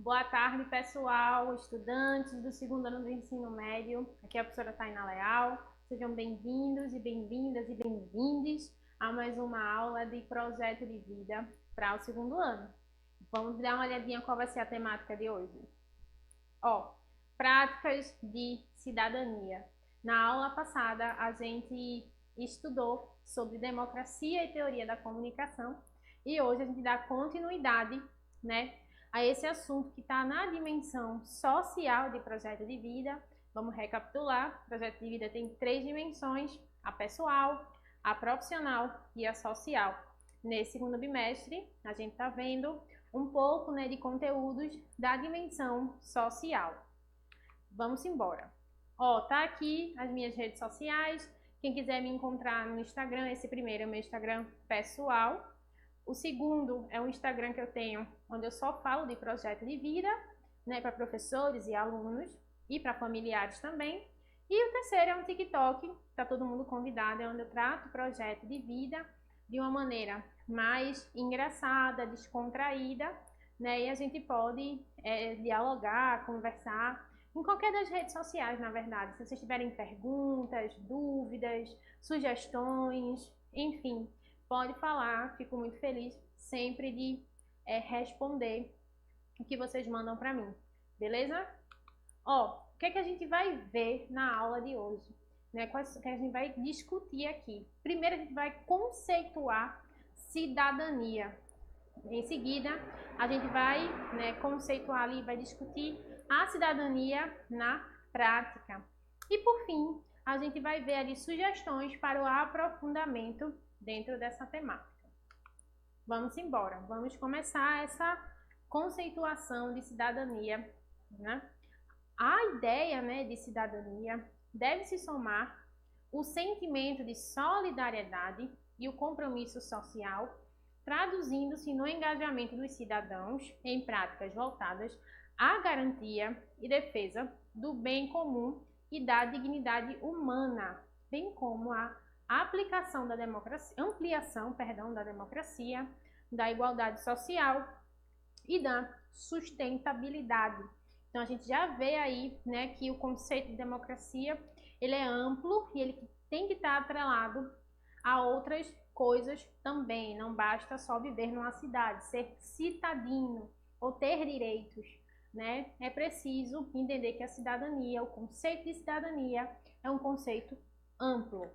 Boa tarde, pessoal, estudantes do segundo ano do ensino médio. Aqui é a professora Tainá Leal. Sejam bem-vindos e bem-vindas e bem-vindes a mais uma aula de projeto de vida para o segundo ano. Vamos dar uma olhadinha qual vai ser a temática de hoje. Práticas de cidadania. Na aula passada, a gente estudou sobre democracia e teoria da comunicação e hoje a gente dá continuidade, né, a esse assunto que está na dimensão social de projeto de vida. Vamos recapitular: o projeto de vida tem 3 dimensões: a pessoal, a profissional e a social. Nesse segundo bimestre, a gente está vendo um pouco, né, de conteúdos da dimensão social. Vamos embora. Tá aqui as minhas redes sociais. Quem quiser me encontrar no Instagram, esse primeiro é o meu Instagram pessoal. O segundo é um Instagram que eu tenho, onde eu só falo de projeto de vida, né, para professores e alunos e para familiares também. E o terceiro é um TikTok, tá todo mundo convidado, é onde eu trato projeto de vida de uma maneira mais engraçada, descontraída, né, e a gente pode dialogar, conversar em qualquer das redes sociais, na verdade. Se vocês tiverem perguntas, dúvidas, sugestões, enfim, pode falar, fico muito feliz sempre de responder o que vocês mandam para mim, beleza? O que é que a gente vai ver na aula de hoje? Né? O que a gente vai discutir aqui? Primeiro a gente vai conceituar cidadania. Em seguida, a gente vai, né, conceituar ali, vai discutir a cidadania na prática. E por fim, a gente vai ver ali sugestões para o aprofundamento dentro dessa temática. Vamos embora, vamos começar essa conceituação de cidadania, né? A ideia, né, de cidadania deve se somar o sentimento de solidariedade e o compromisso social, traduzindo-se no engajamento dos cidadãos em práticas voltadas à garantia e defesa do bem comum e da dignidade humana, bem como a aplicação da democracia, ampliação, da democracia, da igualdade social e da sustentabilidade. Então a gente já vê aí, né, que o conceito de democracia, ele é amplo e ele tem que estar atrelado a outras coisas também. Não basta só viver numa cidade, ser cidadino ou ter direitos, né? É preciso entender que a cidadania, o conceito de cidadania, é um conceito amplo.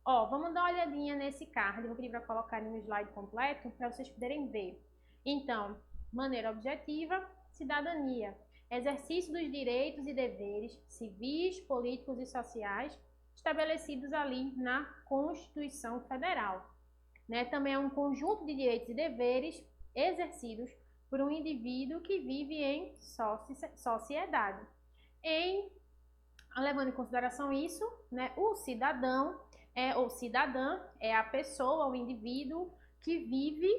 Vamos dar uma olhadinha nesse card. Vou pedir para colocar no slide completo para vocês poderem ver. Então, maneira objetiva: cidadania, exercício dos direitos e deveres civis, políticos e sociais estabelecidos ali na Constituição Federal. Né? Também é um conjunto de direitos e deveres exercidos por um indivíduo que vive em sociedade. Levando em consideração isso, né, o cidadão ou cidadã é a pessoa, o indivíduo que vive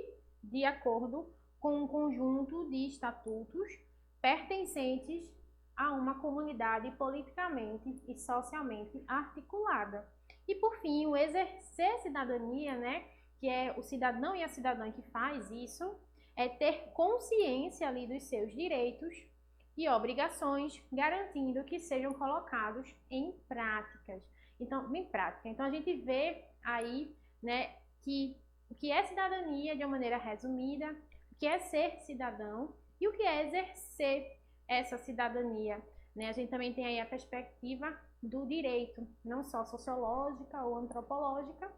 de acordo com um conjunto de estatutos pertencentes a uma comunidade politicamente e socialmente articulada. E por fim, o exercer cidadania, né, que é o cidadão e a cidadã que faz isso, é ter consciência ali dos seus direitos e obrigações, garantindo que sejam colocados em práticas. Então, a gente vê aí, né, que o que é cidadania de uma maneira resumida, o que é ser cidadão e o que é exercer essa cidadania, né? A gente também tem aí a perspectiva do direito, não só sociológica ou antropológica,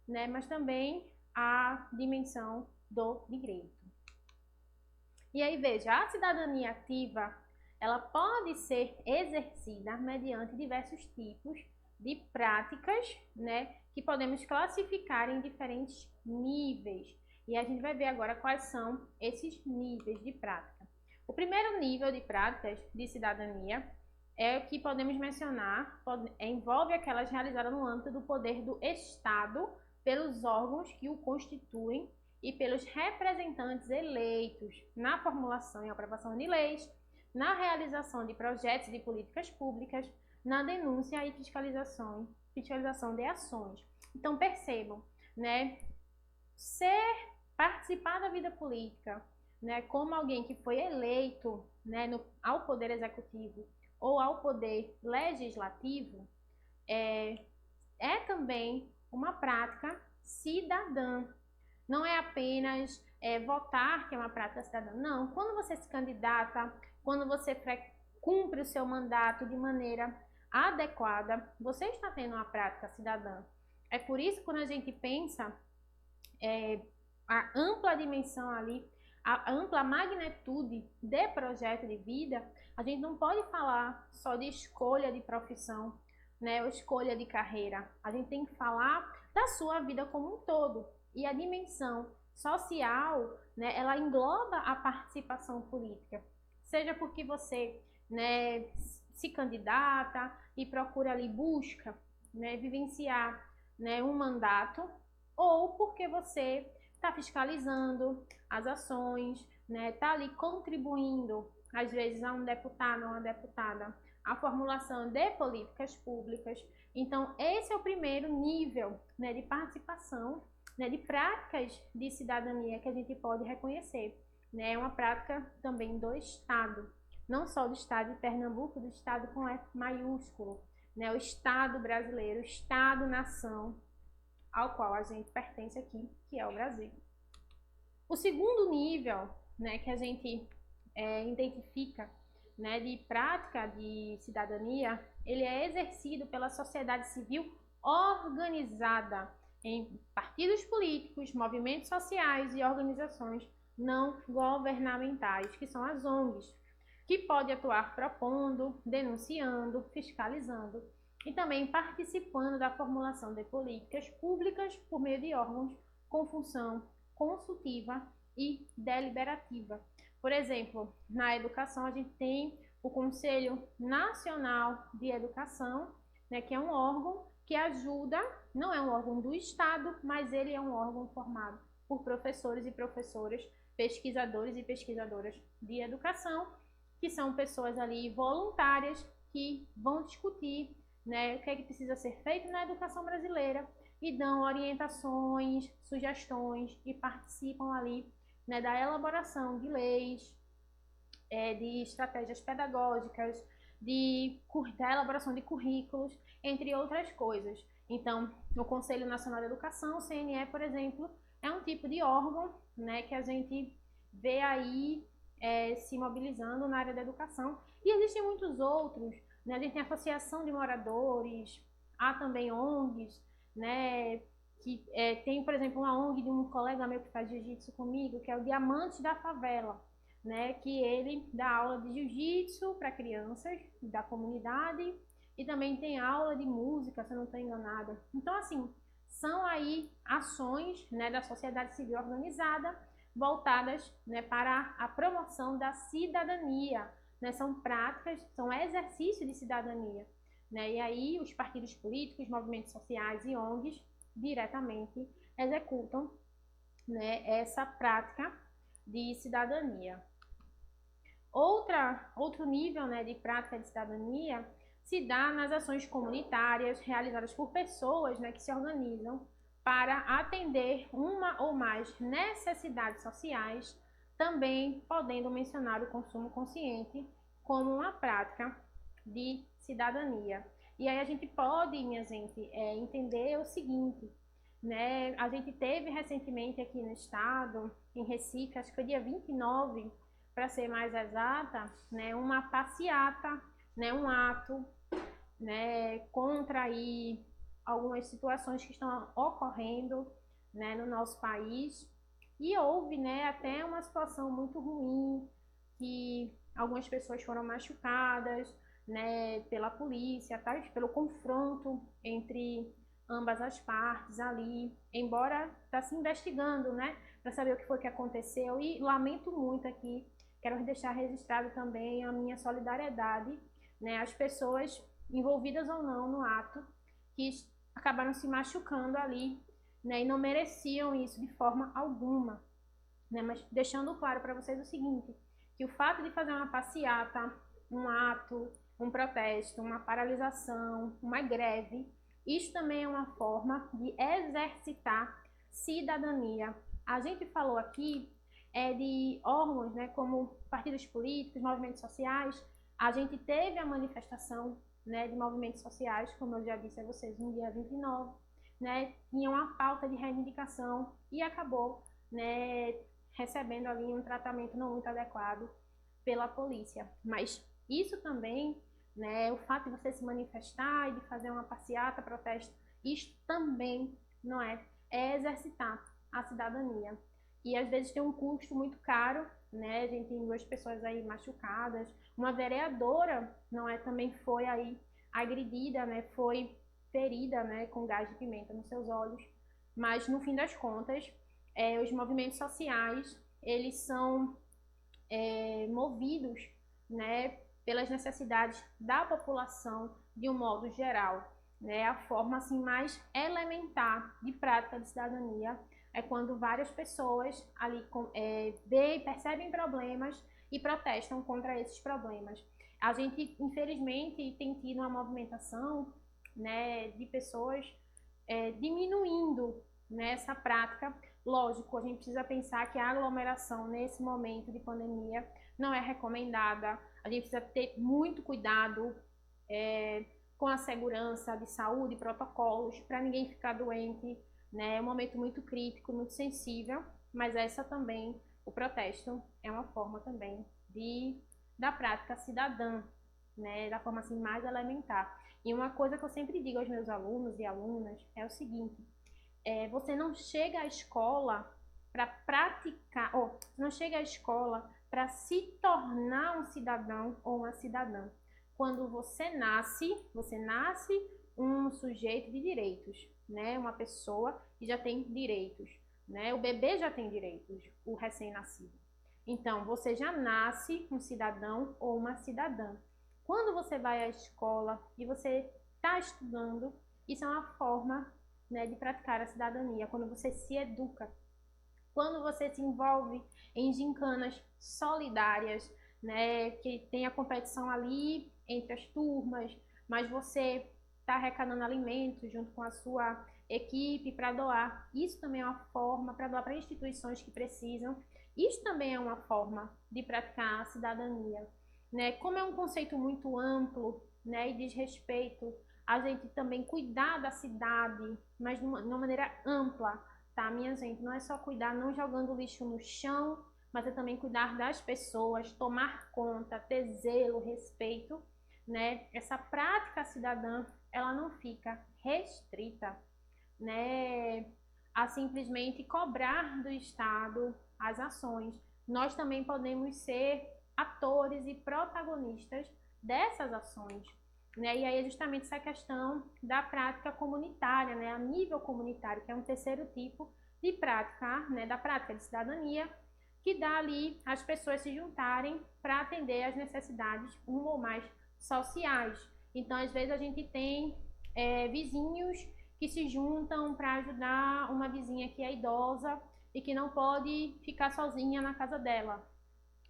né, mas também a dimensão do direito. E aí, veja, a cidadania ativa, ela pode ser exercida mediante diversos tipos de práticas, né, que podemos classificar em diferentes níveis. E a gente vai ver agora quais são esses níveis de prática. O primeiro nível de práticas de cidadania é o que podemos mencionar, envolve aquelas realizadas no âmbito do poder do Estado pelos órgãos que o constituem e pelos representantes eleitos na formulação e aprovação de leis, na realização de projetos de políticas públicas, na denúncia e fiscalização de ações. Então percebam, né, participar da vida política, né, como alguém que foi eleito, né, ao poder executivo ou ao poder legislativo, é também uma prática cidadã. Não é apenas votar que é uma prática cidadã. Não, quando você se candidata, quando você cumpre o seu mandato de maneira adequada, você está tendo uma prática cidadã. É por isso que quando a gente pensa a ampla dimensão ali, a ampla magnitude de projeto de vida, a gente não pode falar só de escolha de profissão, né, ou escolha de carreira. A gente tem que falar da sua vida como um todo. E a dimensão social, né, ela engloba a participação política. Seja porque você, né, se candidata e procura ali, busca, né, vivenciar, né, um mandato, ou porque você está fiscalizando as ações, né, está ali contribuindo, às vezes, a um deputado ou uma deputada, a formulação de políticas públicas. Então, esse é o primeiro nível, né, de participação, né, de práticas de cidadania que a gente pode reconhecer. Né? É uma prática também do Estado, não só do Estado de Pernambuco, do Estado com F maiúsculo, né? O Estado brasileiro, o Estado-nação, ao qual a gente pertence aqui, que é o Brasil. O segundo nível, né, que a gente identifica, né, de prática de cidadania, ele é exercido pela sociedade civil organizada em partidos políticos, movimentos sociais e organizações não governamentais, que são as ONGs, que pode atuar propondo, denunciando, fiscalizando e também participando da formulação de políticas públicas por meio de órgãos com função consultiva e deliberativa. Por exemplo, na educação a gente tem o Conselho Nacional de Educação, né, que é um órgão que ajuda, não é um órgão do Estado, mas ele é um órgão formado por professores e professoras, pesquisadores e pesquisadoras de educação, que são pessoas ali voluntárias que vão discutir, né, o que é que precisa ser feito na educação brasileira e dão orientações, sugestões e participam ali, né, da elaboração de leis, de estratégias pedagógicas, da elaboração de currículos, entre outras coisas. Então, o Conselho Nacional de Educação, o CNE, por exemplo, é um tipo de órgão, né, que a gente vê aí se mobilizando na área da educação. E existem muitos outros, né? A gente tem a Associação de Moradores, há também ONGs, né, que tem, por exemplo, uma ONG de um colega meu que faz jiu-jitsu comigo, que é o Diamante da Favela, né, que ele dá aula de jiu-jitsu para crianças da comunidade e também tem aula de música, se eu não estou enganada. Então, assim, são aí ações, né, da sociedade civil organizada voltadas, né, para a promoção da cidadania, né, são práticas, são exercícios de cidadania, né, e aí os partidos políticos, movimentos sociais e ONGs diretamente executam, né, essa prática de cidadania. Outro nível, né, de prática de cidadania se dá nas ações comunitárias realizadas por pessoas, né, que se organizam para atender uma ou mais necessidades sociais, também podendo mencionar o consumo consciente como uma prática de cidadania. E aí a gente pode, minha gente, entender o seguinte, né? A gente teve recentemente aqui no estado, em Recife, acho que foi dia 29, para ser mais exata, né, uma passeata, né, um ato, né, contra aí algumas situações que estão ocorrendo, né, no nosso país. E houve, né, até uma situação muito ruim, que algumas pessoas foram machucadas, né, pela polícia, tá? Pelo confronto entre ambas as partes ali, embora está se investigando, né, para saber o que foi que aconteceu. E lamento muito aqui, quero deixar registrado também a minha solidariedade, né, às pessoas envolvidas ou não no ato, que acabaram se machucando ali, né, e não mereciam isso de forma alguma, né, mas deixando claro para vocês o seguinte, que o fato de fazer uma passeata, um ato, um protesto, uma paralisação, uma greve, isso também é uma forma de exercitar cidadania. A gente falou aqui de órgãos, né, como partidos políticos, movimentos sociais. A gente teve a manifestação, né, de movimentos sociais, como eu já disse a vocês, no dia 29, né, tinha uma pauta de reivindicação e acabou, né, recebendo ali um tratamento não muito adequado pela polícia. Mas isso também, né, o fato de você se manifestar e de fazer uma passeata, protesto, isso também não é exercitar a cidadania. E às vezes tem um custo muito caro, né? A gente tem 2 pessoas aí machucadas, uma vereadora, não é, também foi aí agredida, né? Foi ferida, né, com gás de pimenta nos seus olhos. Mas no fim das contas, os movimentos sociais, eles são movidos, né, pelas necessidades da população de um modo geral, né? A forma assim mais elementar de prática de cidadania é quando várias pessoas ali veem, percebem problemas e protestam contra esses problemas. A gente, infelizmente, tem tido uma movimentação, né, de pessoas diminuindo, né, essa prática. Lógico, a gente precisa pensar que a aglomeração nesse momento de pandemia não é recomendada. A gente precisa ter muito cuidado com a segurança de saúde, protocolos, para ninguém ficar doente, né? É um momento muito crítico, muito sensível, mas essa também, o protesto, é uma forma também da prática cidadã, né? Da forma assim mais elementar. E uma coisa que eu sempre digo aos meus alunos e alunas é o seguinte: você não chega à escola para praticar, ou não chega à escola para se tornar um cidadão ou uma cidadã. Quando você nasce um sujeito de direitos, né? Uma pessoa que já tem direitos, né? O bebê já tem direitos, o recém-nascido. Então, você já nasce um cidadão ou uma cidadã. Quando você vai à escola e você está estudando, isso é uma forma, né, de praticar a cidadania, quando você se educa, quando você se envolve em gincanas solidárias, né, que tem a competição ali entre as turmas, mas você está arrecadando alimentos junto com a sua equipe para doar. Isso também é uma forma para doar para instituições que precisam. Isso também é uma forma de praticar a cidadania, né? Como é um conceito muito amplo, né, e diz respeito a gente também cuidar da cidade, mas de uma maneira ampla, tá, minha gente? Não é só cuidar não jogando lixo no chão, mas é também cuidar das pessoas, tomar conta, ter zelo, respeito, né? Essa prática cidadã, ela não fica restrita, né, a simplesmente cobrar do Estado as ações. Nós também podemos ser atores e protagonistas dessas ações, né? E aí é justamente essa questão da prática comunitária, né, a nível comunitário, que é um terceiro tipo de prática, né, da prática de cidadania, que dá ali as pessoas se juntarem para atender às necessidades um ou mais sociais. Então, às vezes a gente tem vizinhos que se juntam para ajudar uma vizinha que é idosa e que não pode ficar sozinha na casa dela.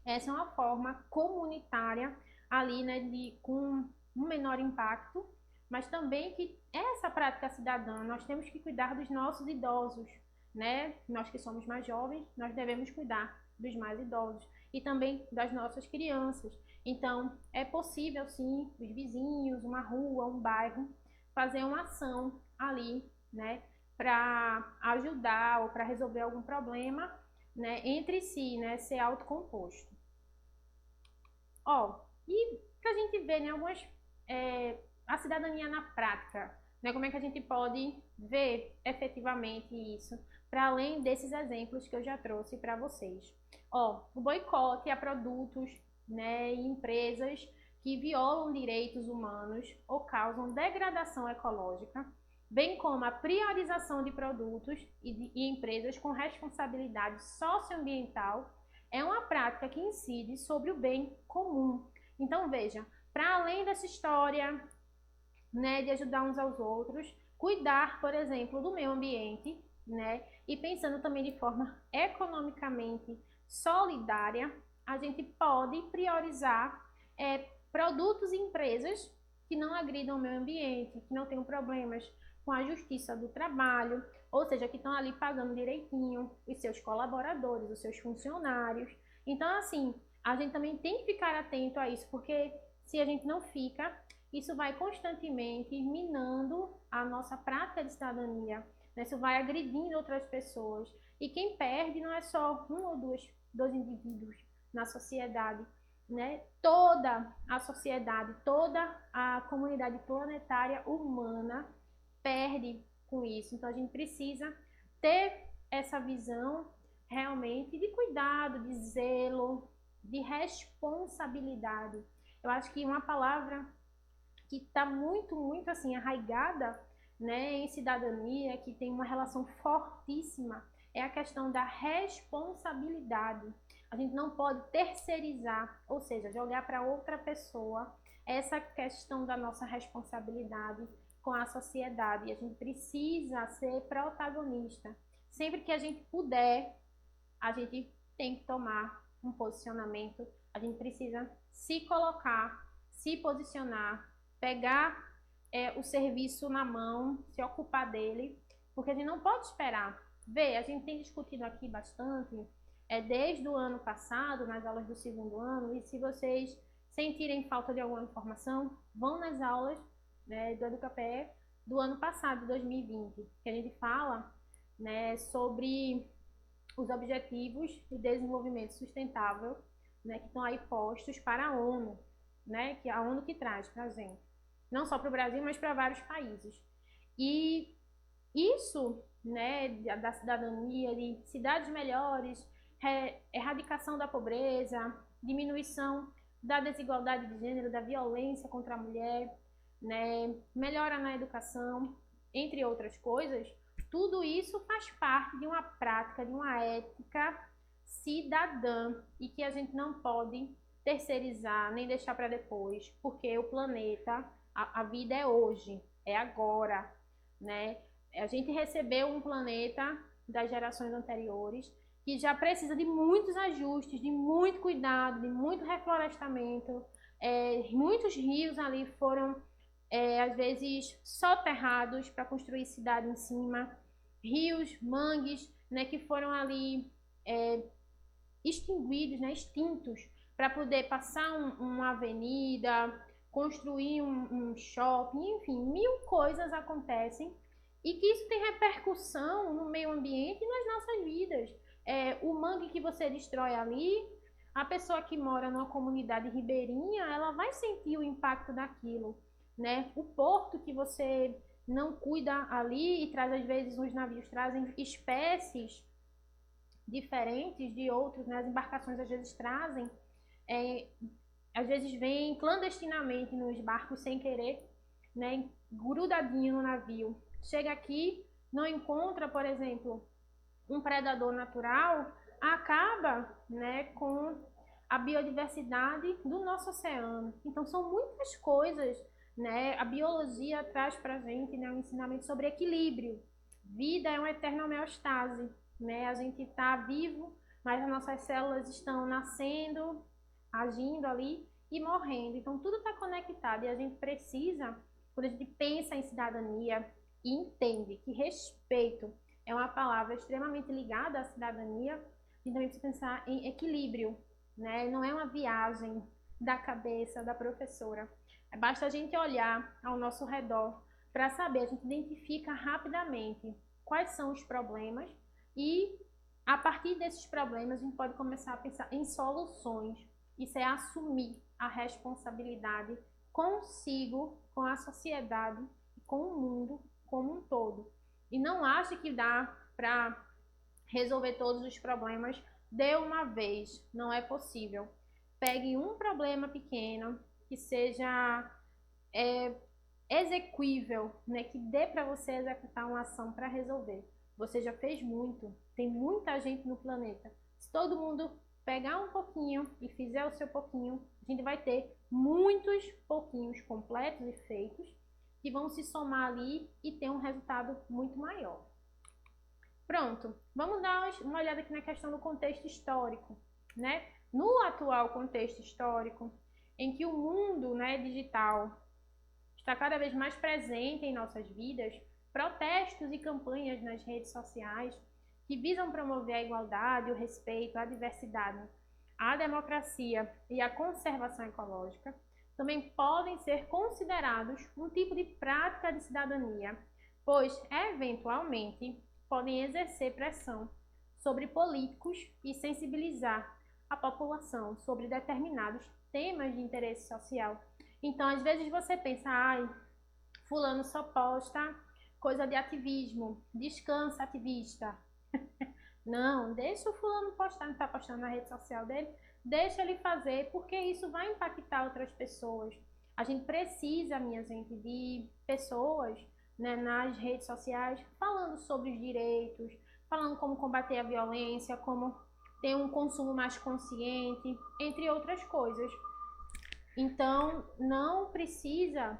Essa é uma forma comunitária ali, né, com um menor impacto, mas também que essa prática cidadã, nós temos que cuidar dos nossos idosos, né? Nós que somos mais jovens, nós devemos cuidar dos mais idosos e também das nossas crianças. Então, é possível sim, os vizinhos, uma rua, um bairro, fazer uma ação ali, né, para ajudar ou para resolver algum problema, né, entre si, né, ser autocomposto. Ó, e para a gente ver, né, a cidadania na prática, né, como é que a gente pode ver efetivamente isso, para além desses exemplos que eu já trouxe para vocês. Ó, o boicote a produtos, né, e empresas que violam direitos humanos ou causam degradação ecológica, bem como a priorização de produtos e empresas com responsabilidade socioambiental, é uma prática que incide sobre o bem comum. Então, veja, para além dessa história, né, de ajudar uns aos outros, cuidar, por exemplo, do meio ambiente, né, e pensando também de forma economicamente solidária, a gente pode priorizar produtos e empresas que não agridam o meio ambiente, que não tenham problemas com a justiça do trabalho, ou seja, que estão ali pagando direitinho os seus colaboradores, os seus funcionários. Então, assim, a gente também tem que ficar atento a isso, porque se a gente não fica, isso vai constantemente minando a nossa prática de cidadania, né? Isso vai agredindo outras pessoas. E quem perde não é só um ou dois indivíduos na sociedade, né? Toda a sociedade, toda a comunidade planetária humana perde com isso. Então a gente precisa ter essa visão realmente de cuidado, de zelo, de responsabilidade. Eu acho que uma palavra que está muito assim arraigada, né, em cidadania, que tem uma relação fortíssima, é a questão da responsabilidade. A gente não pode terceirizar, ou seja, jogar para outra pessoa essa questão da nossa responsabilidade com a sociedade. E a gente precisa ser protagonista. Sempre que a gente puder, a gente tem que tomar um posicionamento. A gente precisa se colocar, se posicionar, pegar o serviço na mão, se ocupar dele, porque a gente não pode esperar. Vê, a gente tem discutido aqui bastante, desde o ano passado, nas aulas do segundo ano, e se vocês sentirem falta de alguma informação, vão nas aulas, né, do EducaPE do ano passado, 2020, que a gente fala, né, sobre os objetivos de desenvolvimento sustentável, né, que estão aí postos para a ONU, né, que é a ONU que traz para a gente, não só para o Brasil, mas para vários países. E isso, né, da cidadania, de cidades melhores, erradicação da pobreza, diminuição da desigualdade de gênero, da violência contra a mulher, né, melhora na educação, entre outras coisas, tudo isso faz parte de uma prática, de uma ética cidadã e que a gente não pode terceirizar nem deixar para depois, porque o planeta, a vida é hoje, é agora, né? A gente recebeu um planeta das gerações anteriores que já precisa de muitos ajustes, de muito cuidado, de muito reflorestamento. Muitos rios ali foram, às vezes, soterrados para construir cidade em cima. Rios, mangues, né, que foram ali extinguidos, né, extintos, para poder passar uma avenida, construir um shopping, enfim, mil coisas acontecem e que isso tem repercussão no meio ambiente e nas nossas vidas. O mangue que você destrói ali, a pessoa que mora numa comunidade ribeirinha, ela vai sentir o impacto daquilo, né? O porto que você não cuida ali e traz, às vezes, os navios trazem espécies diferentes de outros, né? As embarcações às vezes trazem, às vezes vêm clandestinamente nos barcos sem querer, né? Grudadinho no navio. Chega aqui, não encontra, por exemplo, um predador natural, acaba, né, com a biodiversidade do nosso oceano. Então são muitas coisas, né? A biologia traz para a gente, né, um ensinamento sobre equilíbrio. Vida é uma eterna homeostase, né? A gente está vivo, mas as nossas células estão nascendo, agindo ali e morrendo. Então tudo está conectado e a gente precisa, quando a gente pensa em cidadania e entende que respeito é uma palavra extremamente ligada à cidadania, a gente também precisa pensar em equilíbrio, né? Não é uma viagem da cabeça da professora. Basta a gente olhar ao nosso redor para saber, a gente identifica rapidamente quais são os problemas e a partir desses problemas a gente pode começar a pensar em soluções. Isso é assumir a responsabilidade consigo, com a sociedade e com o mundo como um todo. E não ache que dá para resolver todos os problemas de uma vez. Não é possível. Pegue um problema pequeno que seja exequível, né? Que dê para você executar uma ação para resolver. Você já fez muito. Tem muita gente no planeta. Se todo mundo pegar um pouquinho e fizer o seu pouquinho, a gente vai ter muitos pouquinhos completos e feitos que vão se somar ali e ter um resultado muito maior. Pronto, vamos dar uma olhada aqui na questão do contexto histórico, né? No atual contexto histórico, em que o mundo, né, digital está cada vez mais presente em nossas vidas, protestos e campanhas nas redes sociais que visam promover a igualdade, o respeito, a diversidade, a democracia e a conservação ecológica, também podem ser considerados um tipo de prática de cidadania, pois, eventualmente, podem exercer pressão sobre políticos e sensibilizar a população sobre determinados temas de interesse social. Então, às vezes você pensa, ai, fulano só posta coisa de ativismo, descansa ativista. Não, deixa o fulano postar, não está postando na rede social dele, deixa ele fazer, porque isso vai impactar outras pessoas. A gente precisa, minha gente, de pessoas, né, nas redes sociais falando sobre os direitos, falando como combater a violência, como ter um consumo mais consciente, entre outras coisas. Então, não precisa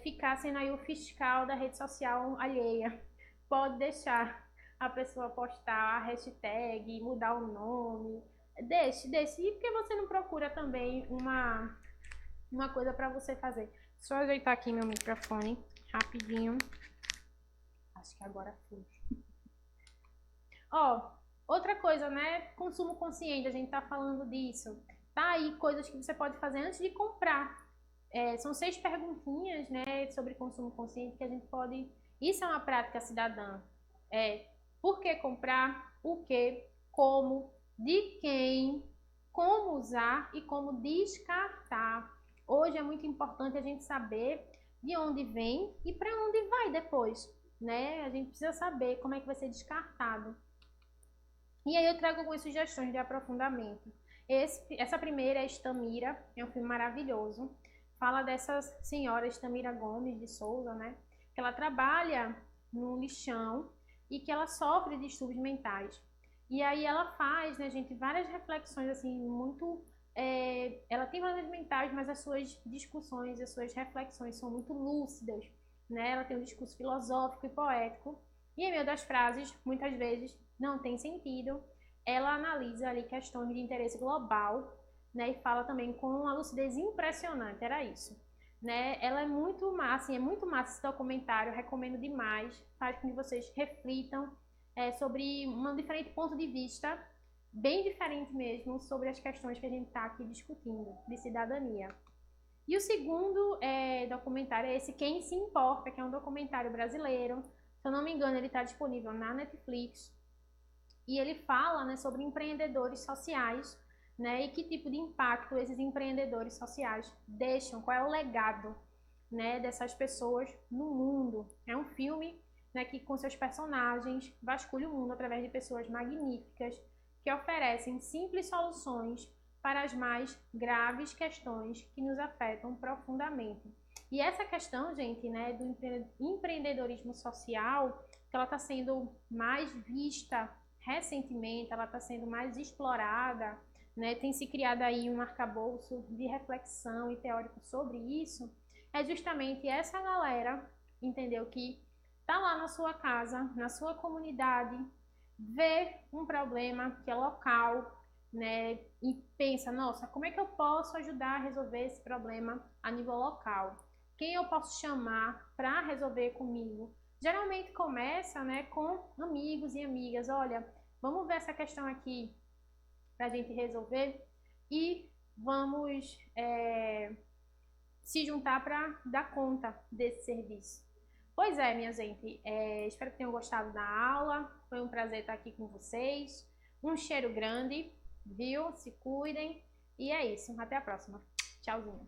ficar sendo aí o fiscal da rede social alheia. Pode deixar a pessoa postar a hashtag, mudar o nome. Deixe. E por que você não procura também uma coisa para você fazer? Só ajeitar aqui meu microfone rapidinho. Acho que agora foi. Ó, outra coisa, né? Consumo consciente, a gente tá falando disso. Tá aí coisas que você pode fazer antes de comprar. São 6 perguntinhas, né, sobre consumo consciente que a gente pode... Isso é uma prática cidadã. Por que comprar, o que, como, de quem, como usar e como descartar. Hoje é muito importante a gente saber de onde vem e para onde vai depois, né? A gente precisa saber como é que vai ser descartado. E aí eu trago algumas sugestões de aprofundamento. Essa primeira é Estamira, é um filme maravilhoso. Fala dessa senhora Estamira Gomes de Souza, né? Que ela trabalha no lixão e que ela sofre de distúrbios mentais. E aí ela faz, né, gente, várias reflexões, assim, muito... ela tem problemas mentais, mas as suas discussões, as suas reflexões são muito lúcidas, né? Ela tem um discurso filosófico e poético. E em meio das frases, muitas vezes, não tem sentido. Ela analisa ali questões de interesse global, né? E fala também com uma lucidez impressionante, era isso. Né? Ela é muito massa, é muito massa esse documentário, eu recomendo demais, faz com que vocês reflitam sobre um diferente ponto de vista, bem diferente mesmo, sobre as questões que a gente está aqui discutindo, de cidadania. E o segundo documentário é esse Quem Se Importa, que é um documentário brasileiro, se eu não me engano ele está disponível na Netflix, e ele fala, né, sobre empreendedores sociais, né, e que tipo de impacto esses empreendedores sociais deixam, qual é o legado, né, dessas pessoas no mundo. É um filme, né, que com seus personagens vasculha o mundo através de pessoas magníficas que oferecem simples soluções para as mais graves questões que nos afetam profundamente. E essa questão, gente, né, do empreendedorismo social, que ela está sendo mais vista recentemente, ela está sendo mais explorada, né? Tem se criado aí um arcabouço de reflexão e teórico sobre isso, é justamente essa galera, entendeu, que tá lá na sua casa, na sua comunidade, vê um problema que é local, né, e pensa, nossa, como é que eu posso ajudar a resolver esse problema a nível local? Quem eu posso chamar para resolver comigo? Geralmente começa, né, com amigos e amigas, olha, vamos ver essa questão aqui para a gente resolver e vamos se juntar para dar conta desse serviço. Pois é, minha gente, espero que tenham gostado da aula, foi um prazer estar aqui com vocês, um cheiro grande, viu? Se cuidem e é isso, até a próxima, tchauzinho.